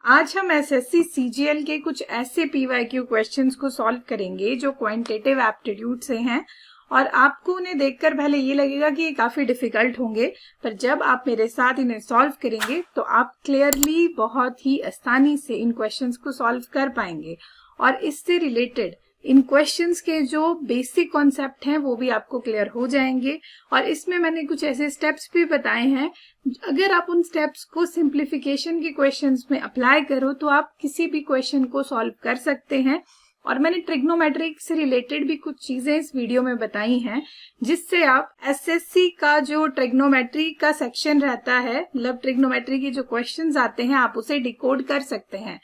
आज हम SSC CGL के कुछ ऐसे पीवाईक्यू क्वेश्चंस को सॉल्व करेंगे जो क्वांटिटेटिव एप्टीट्यूड से हैं और आपको उन्हें देखकर पहले ये लगेगा कि ये काफी डिफिकल्ट होंगे, पर जब आप मेरे साथ इन्हें सॉल्व करेंगे तो आप क्लियरली बहुत ही आसानी से इन क्वेश्चंस को सॉल्व कर पाएंगे और इससे रिलेटेड इन क्वेश्चंस के जो बेसिक कॉन्सेप्ट हैं वो भी आपको क्लियर हो जाएंगे। और इसमें मैंने कुछ ऐसे स्टेप्स भी बताए हैं, अगर आप उन स्टेप्स को सिंप्लीफिकेशन के क्वेश्चंस में अप्लाई करो तो आप किसी भी क्वेश्चन को सॉल्व कर सकते हैं। और मैंने ट्रिग्नोमेट्रिक से रिलेटेड भी कुछ चीजें इस वीडियो में बताई हैं जिससे आप एसएससी का जो ट्रिग्नोमेट्री का सेक्शन रहता है, मतलब ट्रिग्नोमेट्री के जो क्वेश्चंस आते हैं, आप उसे डिकोड कर सकते हैं।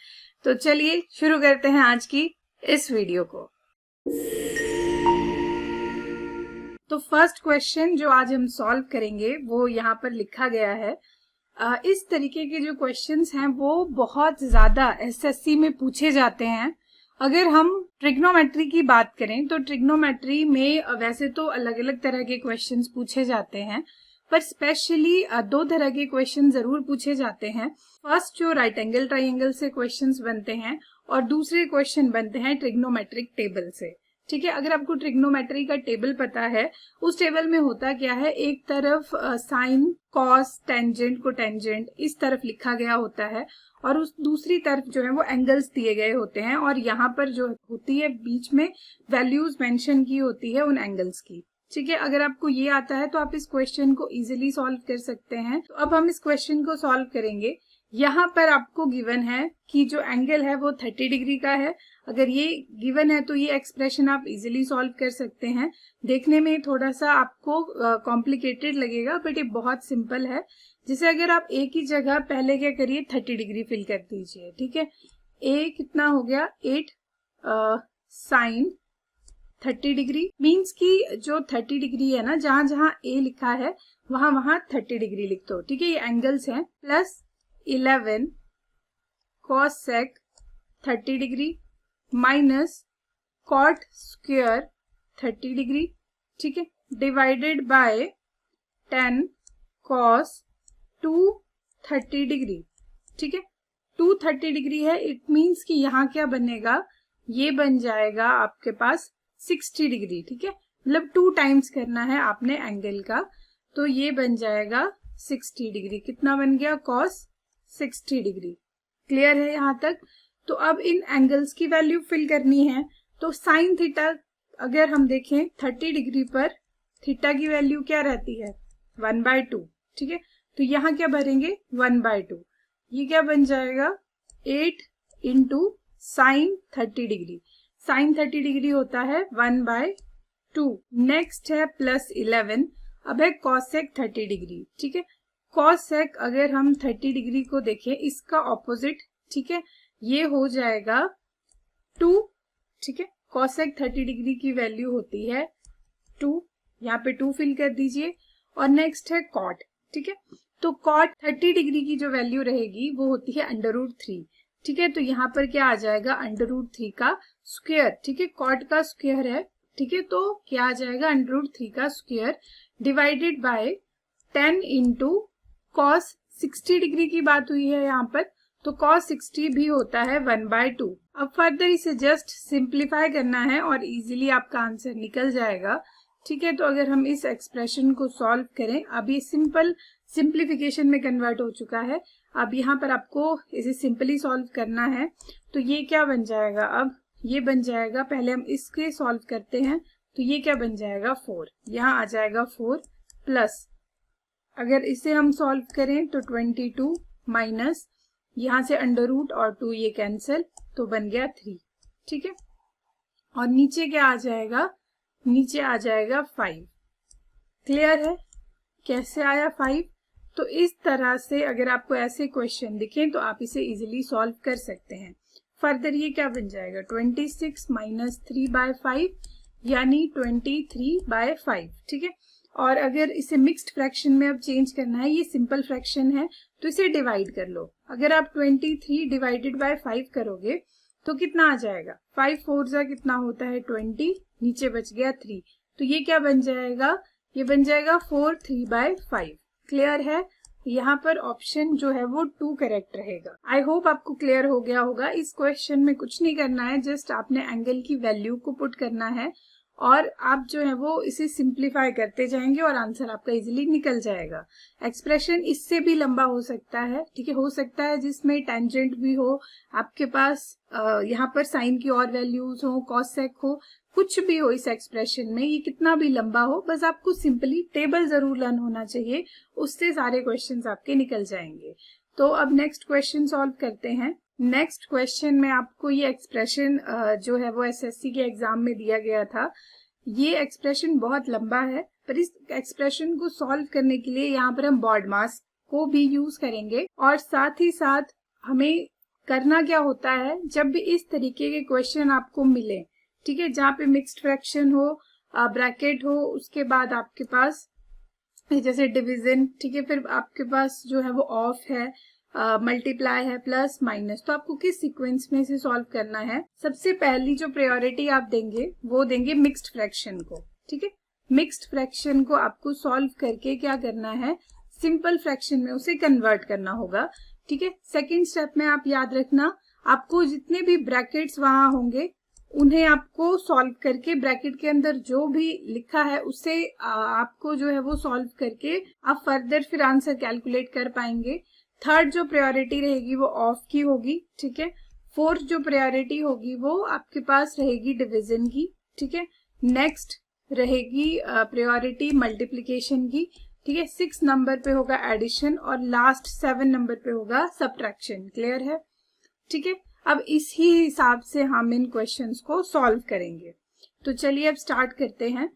तो चलिए शुरू करते हैं आज की इस वीडियो को। तो फर्स्ट क्वेश्चन जो आज हम सॉल्व करेंगे वो यहाँ पर लिखा गया है। इस तरीके के जो क्वेश्चंस हैं वो बहुत ज्यादा एसएससी में पूछे जाते हैं। अगर हम ट्रिग्नोमेट्री की बात करें तो ट्रिग्नोमेट्री में वैसे तो अलग अलग तरह के क्वेश्चंस पूछे जाते हैं, पर स्पेशली दो तरह के क्वेश्चन जरूर पूछे जाते हैं। फर्स्ट जो राइट एंगल ट्राइंगल से क्वेश्चंस बनते हैं और दूसरे क्वेश्चन बनते हैं ट्रिग्नोमेट्रिक टेबल से। ठीक है, अगर आपको ट्रिग्नोमेट्री का टेबल पता है, उस टेबल में होता क्या है, एक तरफ साइन, कॉस, टेंजेंट को टेंजेंट इस तरफ लिखा गया होता है और उस दूसरी तरफ जो है वो एंगल्स दिए गए होते हैं और यहाँ पर जो होती है बीच में वैल्यूज मेंशन की होती है उन एंगल्स की। ठीक है, अगर आपको ये आता है तो आप इस क्वेश्चन को इजीली सॉल्व कर सकते हैं। तो अब हम इस क्वेश्चन को सॉल्व करेंगे। यहाँ पर आपको गिवन है कि जो एंगल है वो 30 डिग्री का है। अगर ये गिवन है तो ये एक्सप्रेशन आप इजीली सॉल्व कर सकते हैं। देखने में थोड़ा सा आपको कॉम्प्लिकेटेड लगेगा, बट ये बहुत सिंपल है। जैसे अगर आप एक ही जगह पहले क्या करिए, 30 डिग्री फिल कर दीजिए। ठीक है, ए कितना हो गया, 8 साइन 30 डिग्री, मीन्स कि जो 30 डिग्री है ना, जहां जहां ए लिखा है वहां वहां 30 डिग्री लिख दो। ठीक है, ये एंगल्स हैं। Plus 11 cos sec 30 degree minus cot square 30 degree. ठीक है, डिवाइडेड बाय 10 cos 2 30 डिग्री। ठीक है, 2 30 डिग्री है, इट मीन्स कि यहाँ क्या बनेगा, ये बन जाएगा आपके पास 60 डिग्री। ठीक है, मतलब 2 टाइम्स करना है आपने एंगल का, तो ये बन जाएगा 60 डिग्री। कितना बन गया, cos 60 डिग्री। क्लियर है यहाँ तक? तो अब इन एंगल्स की वैल्यू फिल करनी है। तो साइन थीटा अगर हम देखें 30 डिग्री पर थीटा की वैल्यू क्या रहती है, 1/2। ठीक है, तो यहाँ क्या भरेंगे, 1/2। ये क्या बन जाएगा, 8 into sine 30 degree. Sine 30 degree होता है 1/2। नेक्स्ट है प्लस 11। अब है कॉसेक 30 डिग्री। ठीक है, कॉसेक अगर हम 30 डिग्री को देखें, इसका ऑपोजिट, ठीक है, ये हो जाएगा 2। ठीक है, कॉसेक 30 डिग्री की वैल्यू होती है 2, यहाँ पे 2 फिल कर दीजिए। और नेक्स्ट है कॉट। ठीक है, तो कॉट 30 डिग्री की जो वैल्यू रहेगी वो होती है √3। ठीक है, तो यहाँ पर क्या आ जाएगा, √3 का स्क्वायर। ठीक है, कॉट का स्क्वायर है। ठीक है, तो क्या आ जाएगा, √3 का square divided by 10 into cos 60 degree की बात हुई है यहाँ पर, तो cos 60 भी होता है 1/2। अब फर्दर इसे जस्ट सिंप्लीफाई करना है और इजीली आपका आंसर निकल जाएगा। ठीक है, तो अगर हम इस एक्सप्रेशन को सॉल्व करें, अब ये सिंपल सिंप्लीफिकेशन में कन्वर्ट हो चुका है। अब यहाँ पर आपको इसे सिंपली सॉल्व करना है। तो ये क्या बन जाएगा, अब ये बन जाएगा, पहले हम इसके सॉल्व करते हैं, तो ये क्या बन जाएगा, 4। यहाँ आ जाएगा 4 प्लस, अगर इसे हम सॉल्व करें तो 22 माइनस यहाँ से √ और 2 ये कैंसिल, तो बन गया 3। ठीक है, और नीचे क्या आ जाएगा, नीचे आ जाएगा 5। क्लियर है कैसे आया 5? तो इस तरह से अगर आपको ऐसे क्वेश्चन दिखें तो आप इसे इजीली सॉल्व कर सकते हैं। फर्दर ये क्या बन जाएगा, 26 माइनस 3/5 यानी 23/5। ठीक है, और अगर इसे मिक्स्ड फ्रैक्शन में अब चेंज करना है, ये सिंपल फ्रैक्शन है तो इसे डिवाइड कर लो। अगर आप 23 डिवाइडेड बाय 5 करोगे तो कितना आ जाएगा, 5 4 कितना होता है 20, नीचे बच गया 3, तो ये क्या बन जाएगा, ये बन जाएगा 4 3/5। क्लियर है, यहाँ पर ऑप्शन जो है वो 2 करेक्ट रहेगा। आई होप आपको क्लियर हो गया होगा। इस क्वेश्चन में कुछ नहीं करना है, जस्ट आपने एंगल की वैल्यू को पुट करना है और आप जो है वो इसे सिंप्लीफाई करते जाएंगे और आंसर आपका इजीली निकल जाएगा। एक्सप्रेशन इससे भी लंबा हो सकता है, ठीक है, हो सकता है जिसमें टेंजेंट भी हो, आपके पास यहाँ पर साइन की और वैल्यूज हो, कॉसेक हो, कुछ भी हो इस एक्सप्रेशन में, ये कितना भी लंबा हो, बस आपको सिंपली टेबल जरूर लर्न होना चाहिए, उससे सारे क्वेश्चंस आपके निकल जाएंगे। तो अब नेक्स्ट क्वेश्चन सॉल्व करते हैं। नेक्स्ट क्वेश्चन में आपको ये एक्सप्रेशन जो है वो एसएससी के एग्जाम में दिया गया था। ये एक्सप्रेशन बहुत लंबा है, पर इस एक्सप्रेशन को सॉल्व करने के लिए यहाँ पर हम बॉड मास को भी यूज करेंगे और साथ ही साथ हमें करना क्या होता है, जब भी इस तरीके के क्वेश्चन आपको मिले, ठीक है, जहाँ पे मिक्स्ड फ्रैक्शन हो, ब्रैकेट हो, उसके बाद आपके पास जैसे डिवीजन, ठीक है, फिर आपके पास जो है वो ऑफ है, मल्टीप्लाई है, प्लस माइनस, तो आपको किस सीक्वेंस में इसे सॉल्व करना है। सबसे पहली जो प्रायोरिटी आप देंगे वो देंगे मिक्स्ड फ्रैक्शन को, ठीक है। मिक्स्ड फ्रैक्शन को आपको सॉल्व करके क्या करना है, सिंपल फ्रैक्शन में उसे कन्वर्ट करना होगा, ठीक है। सेकेंड स्टेप में आप याद रखना, आपको जितने भी ब्रैकेट्स वहां होंगे उन्हें आपको सॉल्व करके ब्रैकेट के अंदर जो भी लिखा है उसे आपको जो है वो सॉल्व करके आप फर्दर फिर आंसर कैलकुलेट कर पाएंगे। थर्ड जो प्रायोरिटी रहेगी वो ऑफ की होगी, ठीक है। फोर्थ जो प्रायोरिटी होगी वो आपके पास रहेगी डिवीजन की, ठीक है। नेक्स्ट रहेगी प्रायोरिटी मल्टीप्लिकेशन की, ठीक है। 6 नंबर पे होगा एडिशन और लास्ट 7 नंबर पे होगा सब्ट्रैक्शन। क्लियर है, ठीक है। अब इसी हिसाब से हम इन क्वेश्चंस को सॉल्व करेंगे। तो चलिए अब स्टार्ट करते हैं।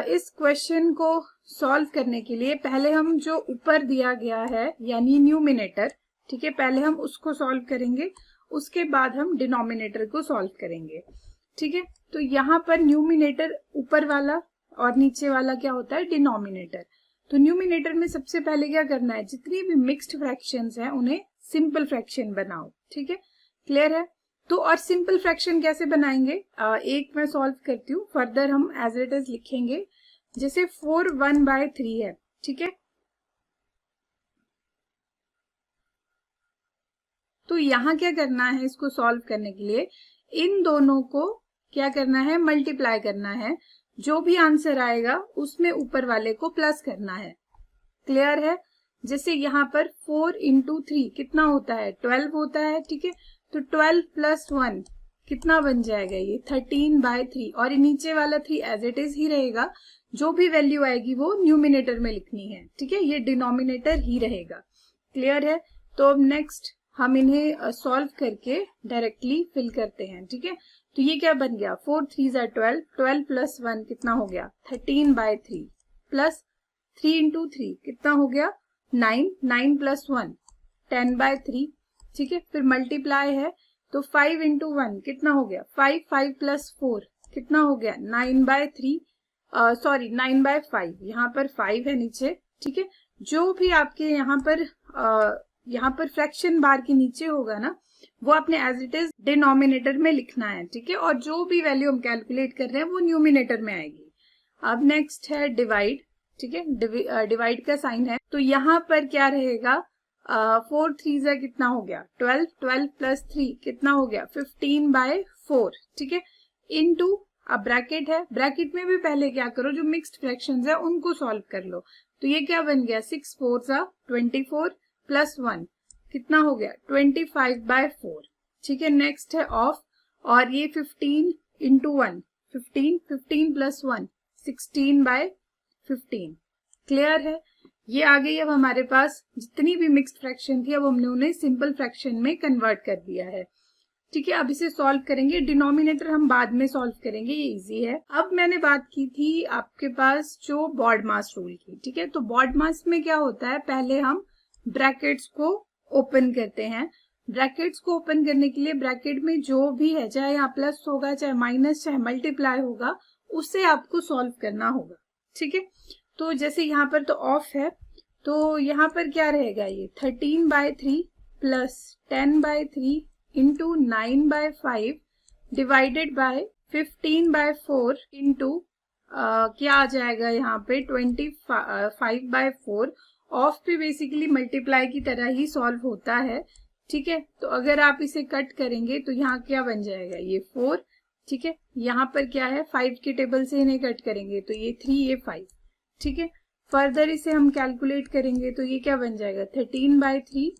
इस क्वेश्चन को सॉल्व करने के लिए पहले हम जो ऊपर दिया गया है यानी न्यूमिनेटर, ठीक है, पहले हम उसको सॉल्व करेंगे, उसके बाद हम डिनोमिनेटर को सॉल्व करेंगे, ठीक है। तो यहाँ पर न्यूमिनेटर ऊपर वाला और नीचे वाला क्या होता है, डिनोमिनेटर। तो न्यूमिनेटर में सबसे पहले क्या करना है, जितनी भी मिक्स्ड फ्रैक्शंस हैं उन्हें सिंपल फ्रैक्शन बनाओ, ठीक है। क्लियर है। तो और सिंपल फ्रैक्शन कैसे बनाएंगे, एक मैं सॉल्व करती हूँ, फर्दर हम एज इट इज लिखेंगे। जैसे 4 1/3 है, ठीक है, तो यहाँ क्या करना है, इसको सॉल्व करने के लिए इन दोनों को क्या करना है, मल्टीप्लाई करना है। जो भी आंसर आएगा उसमें ऊपर वाले को प्लस करना है। क्लियर है। जैसे यहाँ पर 4 × 3 कितना होता है, 12 होता है, ठीक है। तो 12 + 1 कितना बन जाएगा, ये 13/3 और नीचे वाला 3 एज इट इज ही रहेगा। जो भी वैल्यू आएगी वो न्यूमिनेटर में लिखनी है, ठीक है, ये डिनोमिनेटर ही रहेगा। क्लियर है। तो अब नेक्स्ट हम इन्हें सॉल्व करके डायरेक्टली फिल करते हैं, ठीक है। तो ये क्या बन गया, 4 3 = 12, 12 + 1 कितना हो गया, 13/3 प्लस 3 × 3 कितना हो गया, 9, 9 + 1 10/3, ठीक है। फिर मल्टीप्लाई है तो 5 × 1 कितना हो गया, 5, 5 + 4 कितना हो गया, 9/3, सॉरी 9/5, यहाँ पर 5 है नीचे, ठीक है। जो भी आपके यहाँ पर फ्रैक्शन बार के नीचे होगा ना, वो आपने एज इट इज डिनोमिनेटर में लिखना है, ठीक है। और जो भी वैल्यू हम कैलकुलेट कर रहे हैं वो न्यूमिनेटर में आएगी। अब नेक्स्ट है डिवाइड, ठीक है, डिवाइड का साइन है, तो यहाँ पर क्या रहेगा, 4 3 कितना हो गया, 12, 12 + 3 कितना हो गया, 15/4, ठीक है, इनटू, अब ब्रैकेट है, ब्रैकेट में भी पहले क्या करो, जो मिक्स्ड फ्रैक्शंस है उनको सॉल्व कर लो। तो ये क्या बन गया, 6 4 24 + 1 कितना हो गया, 25/4, ठीक है। नेक्स्ट है ऑफ, और ये 15 × 1 15, 15 + 1 16/15। क्लियर है। ये आ गई अब हमारे पास जितनी भी मिक्स्ड फ्रैक्शन थी, अब हमने उन्हें सिंपल फ्रैक्शन में कन्वर्ट कर दिया है, ठीक है। अब इसे सॉल्व करेंगे, डिनोमिनेटर हम बाद में सॉल्व करेंगे, ये इजी है। अब मैंने बात की थी आपके पास जो बॉड मास रूल की, ठीक है। तो बॉड मास में क्या होता है, पहले हम ब्रैकेट्स को ओपन करते हैं। ब्रैकेट्स को ओपन करने के लिए ब्रैकेट में जो भी है, चाहे यहाँ प्लस होगा, चाहे माइनस, चाहे मल्टीप्लाई होगा, उससे आपको सॉल्व करना होगा, ठीक है। तो जैसे यहाँ पर तो ऑफ है, तो यहाँ पर क्या रहेगा, ये 13/3 plus 10/3 into 9/5 divided by 15/4 into क्या आ जाएगा यहाँ पे 25/4, ऑफ पे बेसिकली मल्टीप्लाई की तरह ही सॉल्व होता है, ठीक है। तो अगर आप इसे कट करेंगे तो यहाँ क्या बन जाएगा, ये 4, ठीक है। यहाँ पर क्या है, 5 के टेबल से इन्हें कट करेंगे तो ये 3, ये 5, ठीक है। फर्दर इसे हम कैलकुलेट करेंगे तो ये क्या बन जाएगा, 13/3,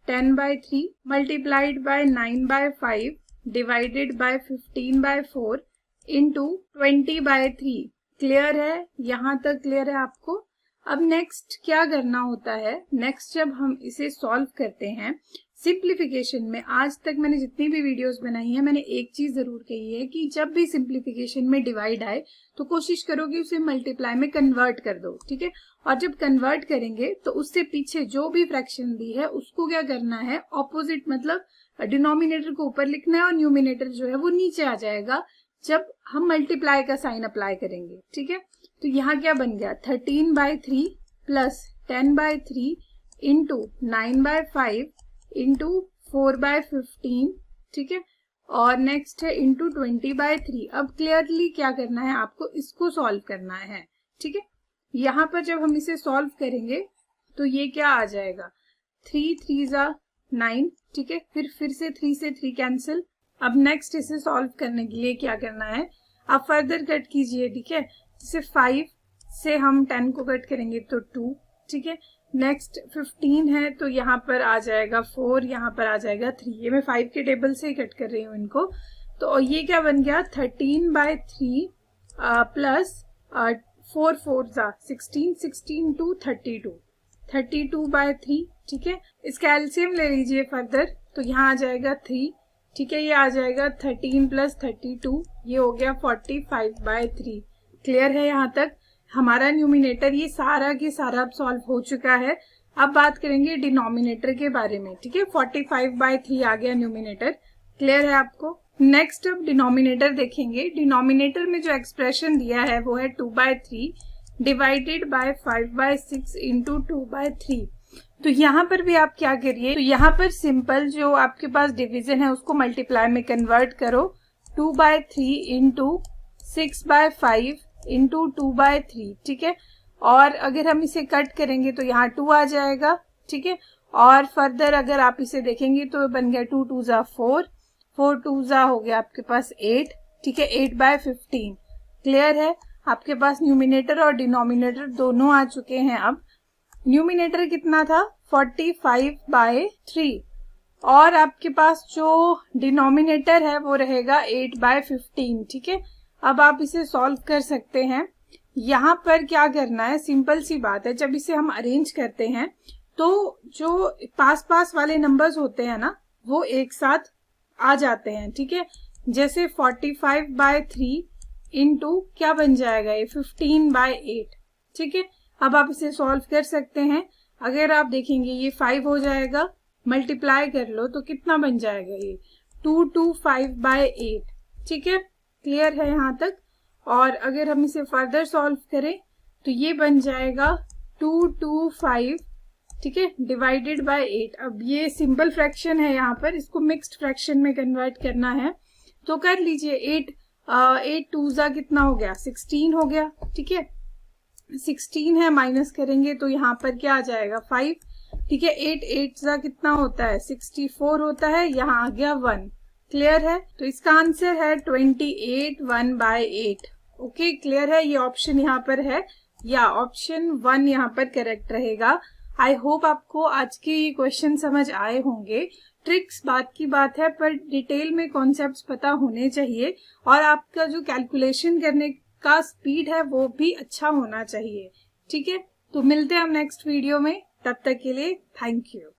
10/3 multiplied by 9/5 divided by 15/4 into 20/3। Clear है, यहाँ तक क्लियर है आपको। अब नेक्स्ट क्या करना होता है, नेक्स्ट जब हम इसे सॉल्व करते हैं सिंप्लीफिकेशन में, आज तक मैंने जितनी भी वीडियोस बनाई है मैंने एक चीज जरूर कही है कि जब भी सिंप्लीफिकेशन में डिवाइड आए तो कोशिश करो कि उसे मल्टीप्लाई में कन्वर्ट कर दो, ठीक है। और जब कन्वर्ट करेंगे तो उससे पीछे जो भी फ्रैक्शन दी है उसको क्या करना है, ऑपोजिट मतलब डिनोमिनेटर को ऊपर लिखना है और न्यूमिनेटर जो है वो नीचे आ जाएगा जब हम मल्टीप्लाई का साइन अप्लाई करेंगे, ठीक है। तो यहाँ क्या बन गया, 13/3 प्लस 10/3 इंटू 9/5 इंटू 4/15, ठीक है। और नेक्स्ट है इंटू 20/3। अब क्लियरली क्या करना है आपको, इसको सॉल्व करना है, ठीक है। यहाँ पर जब हम इसे सॉल्व करेंगे तो ये क्या आ जाएगा, 3 3 9, ठीक है। फिर से 3 से 3 कैंसिल। अब नेक्स्ट इसे सॉल्व करने के लिए क्या करना है, आप फर्दर कट कीजिए, ठीक है। जैसे 5 से हम 10 को कट करेंगे तो 2, ठीक है। नेक्स्ट 15 है तो यहाँ पर आ जाएगा 4, यहाँ पर आ जाएगा 3। ये मैं 5 के टेबल से ही कट कर रही हूँ इनको। तो ये क्या बन गया, 13/3 प्लस 4 4 16, 16 to 32, 32/3, ठीक है। इसका एलसीएम ले लीजिए फर्दर, तो यहाँ आ जाएगा 3, ठीक है। ये आ जाएगा 13 प्लस 32, ये हो गया 45/3। क्लियर है यहाँ तक। हमारा न्यूमिनेटर ये सारा के सारा अब सॉल्व हो चुका है। अब बात करेंगे डिनोमिनेटर के बारे में, ठीक है। 45/3 आ गया न्यूमिनेटर। क्लियर है आपको। नेक्स्ट अब डिनोमिनेटर देखेंगे। डिनोमिनेटर में जो एक्सप्रेशन दिया है वो है 2/3 डिवाइडेड बाय 5/6 इंटू 2/3। तो यहाँ पर भी आप क्या करिए, तो यहाँ पर सिंपल जो आपके पास डिवीजन है उसको मल्टीप्लाई में कन्वर्ट करो, 2/3 इंटू 6/5 इंटू 2/3, ठीक है। और अगर हम इसे कट करेंगे तो यहाँ 2 आ जाएगा, ठीक है। और फर्दर अगर आप इसे देखेंगे तो बन गया 2 2 4, 4 2 हो गया आपके पास 8, ठीक है। 8/15। क्लियर है, आपके पास न्यूमिनेटर और डिनोमिनेटर दोनों आ चुके हैं। अब न्यूमिनेटर कितना था, 45/3 और आपके पास जो डिनोमिनेटर है वो रहेगा 8/15, ठीक है। अब आप इसे सॉल्व कर सकते हैं। यहाँ पर क्या करना है, सिंपल सी बात है, जब इसे हम अरेंज करते हैं तो जो पास पास वाले नंबर्स होते हैं ना वो एक साथ आ जाते हैं, ठीक है। जैसे 45/3 इंटू क्या बन जाएगा, ये 15/8, ठीक है। अब आप इसे सॉल्व कर सकते हैं। अगर आप देखेंगे ये 5 हो जाएगा, मल्टीप्लाई कर लो तो कितना बन जाएगा, ये 225/8, ठीक है। क्लियर है यहाँ तक। और अगर हम इसे फर्दर सॉल्व करें तो ये बन जाएगा 225, ठीक है, डिवाइडेड बाय 8। अब ये सिंपल फ्रैक्शन है, यहाँ पर इसको मिक्स्ड फ्रैक्शन में कन्वर्ट करना है तो कर लीजिए। 8 2 कितना हो गया, 16 हो गया, ठीक है। 16 है, माइनस करेंगे तो यहाँ पर क्या आ जाएगा 5, ठीक है। 8 8 कितना होता है, 64 होता है, यहाँ आ गया 1। क्लियर है, तो इसका आंसर है 28 1/8। ओके, क्लियर है। ये ऑप्शन यहाँ पर है, या ऑप्शन 1 यहाँ पर करेक्ट रहेगा। आई होप आपको आज के ये क्वेश्चन समझ आए होंगे। ट्रिक्स बात की बात है, पर डिटेल में कॉन्सेप्ट्स पता होने चाहिए और आपका जो कैलकुलेशन करने का स्पीड है वो भी अच्छा होना चाहिए, ठीक है। तो मिलते हैं हम नेक्स्ट वीडियो में, तब तक के लिए थैंक यू।